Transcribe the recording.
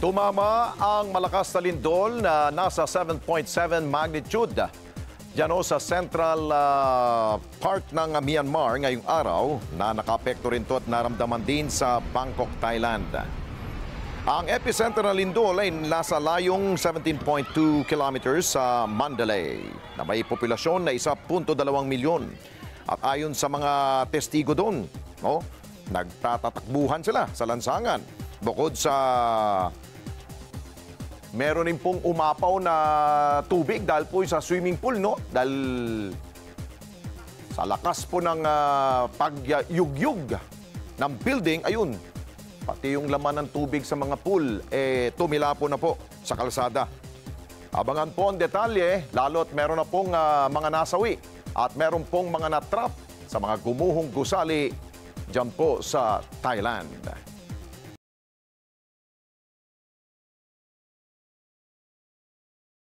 Tumama ang malakas na lindol na nasa 7.7 magnitude. Diyan sa central part ng Myanmar ngayong araw na nakaapekto rin to at naramdaman din sa Bangkok, Thailand. Ang epicenter ng lindol ay nasa layong 17.2 kilometers sa Mandalay na may populasyon na 1.2 milyon. At ayon sa mga testigo doon, nagtatatakbuhan sila sa lansangan. Bukod sa meron din pong umapaw na tubig dahil po sa swimming pool, dahil sa lakas po ng pagyugyug ng building, ayun, pati yung laman ng tubig sa mga pool, tumilapo na po sa kalsada. Abangan po ang detalye, lalo't meron na pong mga nasawi at meron pong mga natrap sa mga gumuhong gusali dyan po sa Thailand.